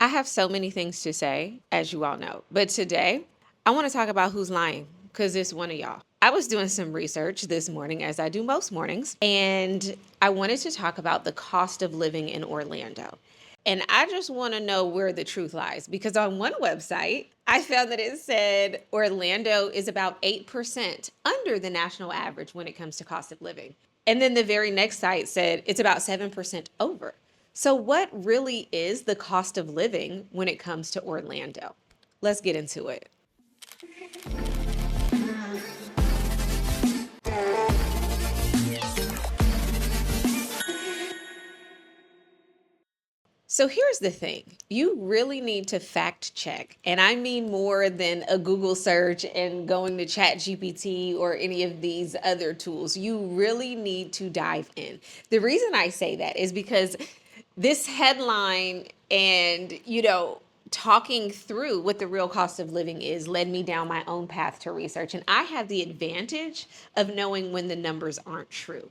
I have so many things to say, as you all know, but today I want to talk about who's lying because it's one of y'all. I was doing some research this morning, as I do most mornings, and I wanted to talk about the cost of living in Orlando. And I just want to know where the truth lies because on one website, I found that it said Orlando is about 8% under the national average when it comes to cost of living. And then the very next site said it's about 7% over. So, what really is the cost of living when it comes to Orlando? Let's get into it. So here's the thing. You really need to fact check. And I mean more than a Google search and going to ChatGPT or any of these other tools. You really need to dive in. The reason I say that is because this headline and, talking through what the real cost of living is led me down my own path to research. And I have the advantage of knowing when the numbers aren't true.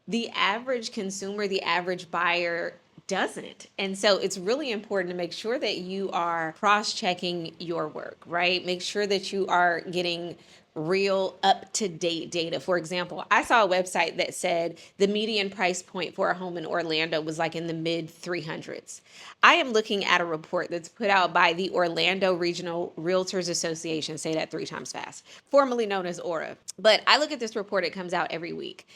The average consumer, the average buyer doesn't. And so it's really important to make sure that you are cross checking your work, right? Make sure that you are getting real up to date data. For example, I saw a website that said the median price point for a home in Orlando was like in the mid 300s. I am looking at a report that's put out by the Orlando Regional Realtors Association, say that 3 times fast, formerly known as ORA. But I look at this report, it comes out every week.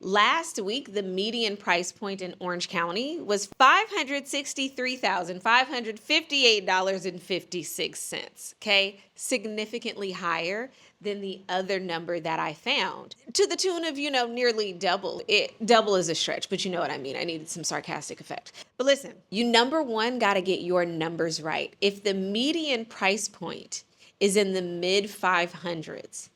Last week, the median price point in Orange County was $563,558.56. Okay, significantly higher than the other number that I found, to the tune of, nearly double. Double is a stretch, but you know what I mean. I needed some sarcastic effect. But listen, you number one got to get your numbers right. If the median price point is in the mid 500s,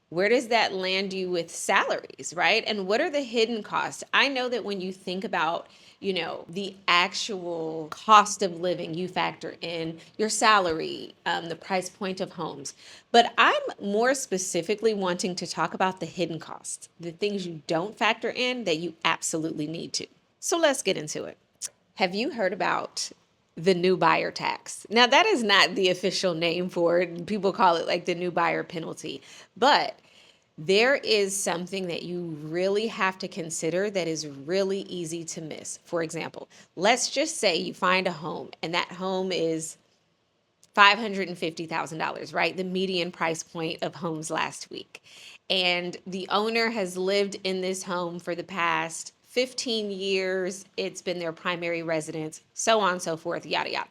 where does that land you with salaries, right? And what are the hidden costs? I know that when you think about, the actual cost of living, you factor in your salary, the price point of homes. But I'm more specifically wanting to talk about the hidden costs, the things you don't factor in that you absolutely need to. So let's get into it. Have you heard about the new buyer tax? Now, that is not the official name for it. People call it like the new buyer penalty. But there is something that you really have to consider that is really easy to miss. For example, let's just say you find a home and that home is $550,000, right? The median price point of homes last week. And the owner has lived in this home for the past 15 years. It's been their primary residence, so on and so forth, yada, yada.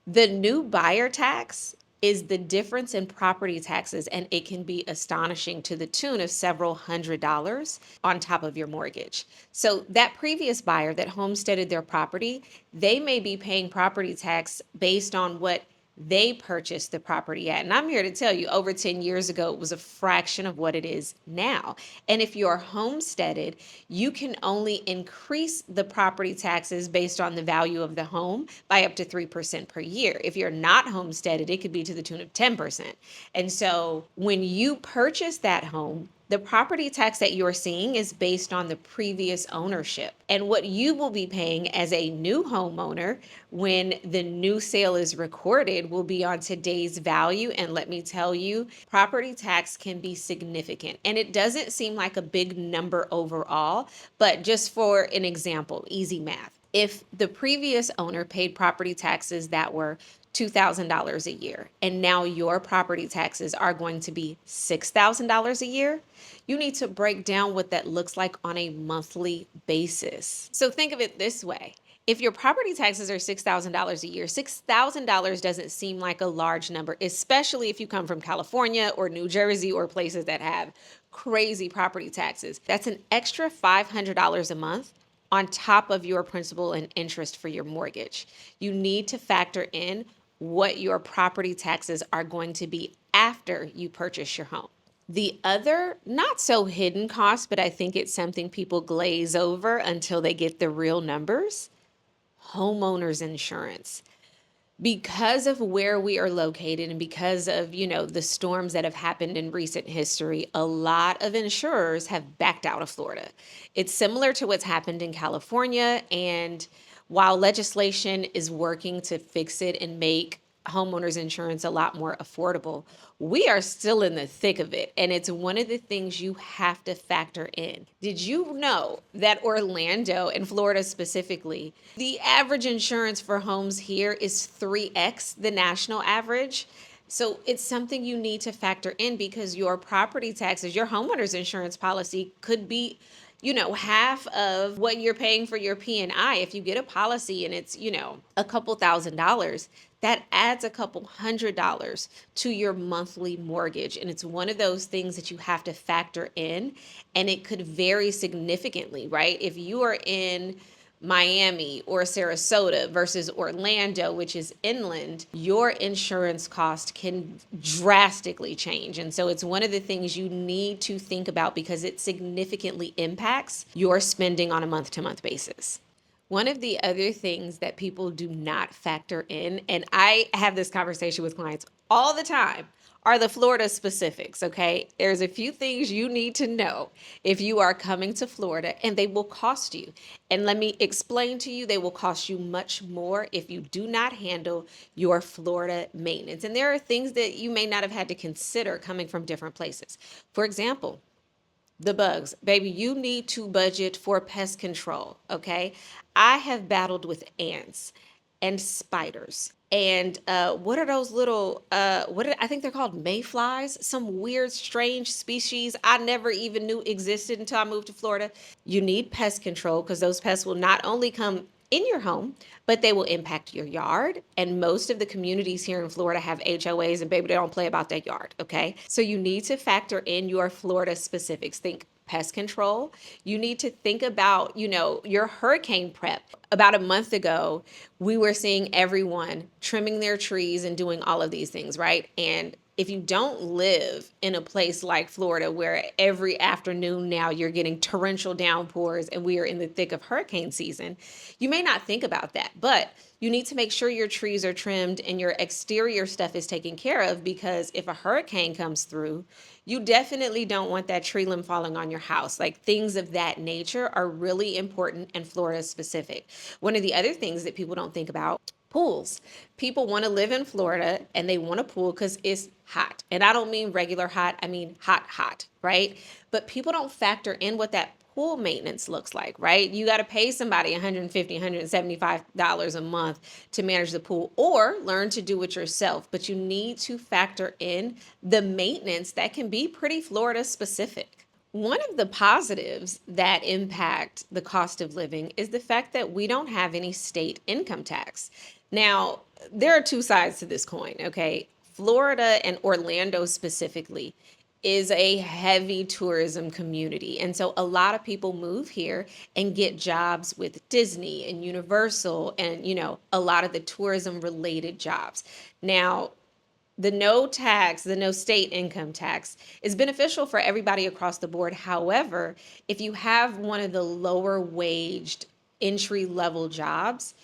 The new buyer tax is the difference in property taxes, and it can be astonishing to the tune of several $100s on top of your mortgage. So that previous buyer that homesteaded their property, they may be paying property tax based on what they purchased the property at. And I'm here to tell you, over 10 years ago, it was a fraction of what it is now. And if you're homesteaded, you can only increase the property taxes based on the value of the home by up to 3% per year. If you're not homesteaded, it could be to the tune of 10%. And so when you purchase that home, the property tax that you're seeing is based on the previous ownership. And what you will be paying as a new homeowner when the new sale is recorded will be on today's value. And let me tell you, property tax can be significant. And it doesn't seem like a big number overall, but just for an example, easy math. If the previous owner paid property taxes that were $2,000 a year, and now your property taxes are going to be $6,000 a year, you need to break down what that looks like on a monthly basis. So think of it this way. If your property taxes are $6,000 a year, $6,000 doesn't seem like a large number, especially if you come from California or New Jersey or places that have crazy property taxes. That's an extra $500 a month on top of your principal and interest for your mortgage. You need to factor in what your property taxes are going to be after you purchase your home. The other, not so hidden cost, but I think it's something people glaze over until they get the real numbers: homeowners insurance. Because of where we are located and because of, the storms that have happened in recent history, a lot of insurers have backed out of Florida. It's similar to what's happened in California, and while legislation is working to fix it and make homeowners insurance a lot more affordable, we are still in the thick of it. And it's one of the things you have to factor in. Did you know that Orlando and Florida specifically, the average insurance for homes here is 3x the national average? So it's something you need to factor in because your property taxes, your homeowner's insurance policy could be, half of what you're paying for your P&I. If you get a policy and it's, a couple $1,000s, that adds a couple $100s to your monthly mortgage. And it's one of those things that you have to factor in, and it could vary significantly, right? If you are in Miami or Sarasota versus Orlando, which is inland, your insurance cost can drastically change. And so it's one of the things you need to think about because it significantly impacts your spending on a month-to-month basis. One of the other things that people do not factor in, and I have this conversation with clients all the time, are the Florida specifics, okay? There's a few things you need to know if you are coming to Florida, and they will cost you. And let me explain to you, they will cost you much more if you do not handle your Florida maintenance. And there are things that you may not have had to consider coming from different places. For example, the bugs. Baby, you need to budget for pest control, okay? I have battled with ants and spiders. And what are those little, I think they're called mayflies, some weird, strange species I never even knew existed until I moved to Florida. You need pest control because those pests will not only come in your home, but they will impact your yard. And most of the communities here in Florida have HOAs, and baby, they don't play about that yard, okay? So you need to factor in your Florida specifics. Think pest control. You need to think about, your hurricane prep. About a month ago, we were seeing everyone trimming their trees and doing all of these things, right? And if you don't live in a place like Florida where every afternoon now you're getting torrential downpours and we are in the thick of hurricane season, you may not think about that, but you need to make sure your trees are trimmed and your exterior stuff is taken care of, because if a hurricane comes through, you definitely don't want that tree limb falling on your house. Like, things of that nature are really important and Florida specific. One of the other things that people don't think about, pools. People want to live in Florida and they want a pool because it's hot. And I don't mean regular hot, I mean hot, hot, right? But people don't factor in what that pool maintenance looks like, right? You got to pay somebody $150, $175 a month to manage the pool, or learn to do it yourself. But you need to factor in the maintenance that can be pretty Florida specific. One of the positives that impact the cost of living is the fact that we don't have any state income tax. Now, there are two sides to this coin, okay? Florida and Orlando specifically is a heavy tourism community. And so a lot of people move here and get jobs with Disney and Universal and, a lot of the tourism related jobs. Now, the no state income tax is beneficial for everybody across the board. However, if you have one of the lower waged entry level jobs,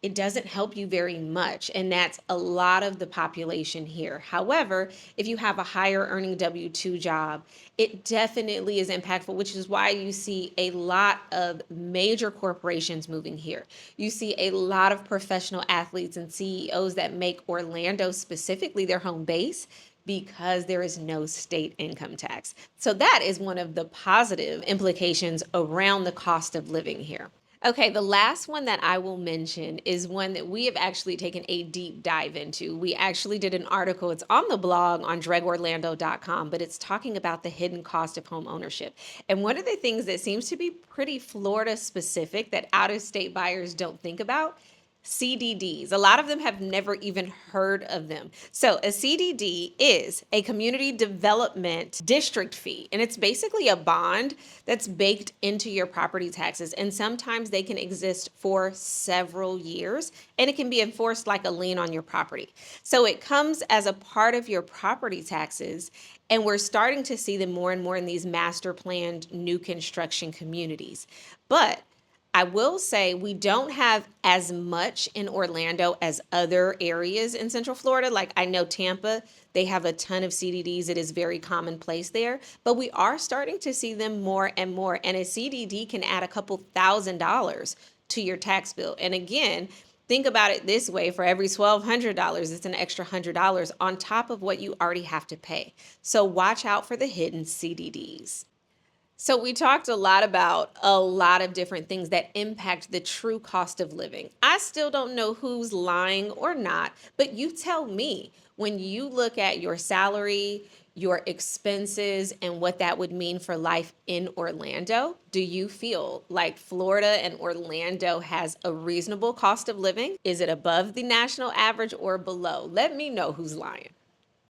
it doesn't help you very much. And that's a lot of the population here. However, if you have a higher earning W-2 job, it definitely is impactful, which is why you see a lot of major corporations moving here. You see a lot of professional athletes and CEOs that make Orlando specifically their home base because there is no state income tax. So that is one of the positive implications around the cost of living here. Okay, the last one that I will mention is one that we have actually taken a deep dive into. We actually did an article, it's on the blog on dregorlando.com, but it's talking about the hidden cost of home ownership. And one of the things that seems to be pretty Florida specific that out-of-state buyers don't think about, CDDs. A lot of them have never even heard of them. So a CDD is a community development district fee, and it's basically a bond that's baked into your property taxes. And sometimes they can exist for several years, and it can be enforced like a lien on your property. So it comes as a part of your property taxes, and we're starting to see them more and more in these master planned new construction communities. But I will say we don't have as much in Orlando as other areas in Central Florida. Like, I know Tampa, they have a ton of CDDs. It is very commonplace there, but we are starting to see them more and more. And a CDD can add a couple $1,000s to your tax bill. And again, think about it this way: for every $1,200, it's an extra $100 on top of what you already have to pay. So watch out for the hidden CDDs. So we talked a lot about a lot of different things that impact the true cost of living. I still don't know who's lying or not, but you tell me, when you look at your salary, your expenses, and what that would mean for life in Orlando, do you feel like Florida and Orlando has a reasonable cost of living? Is it above the national average or below? Let me know who's lying.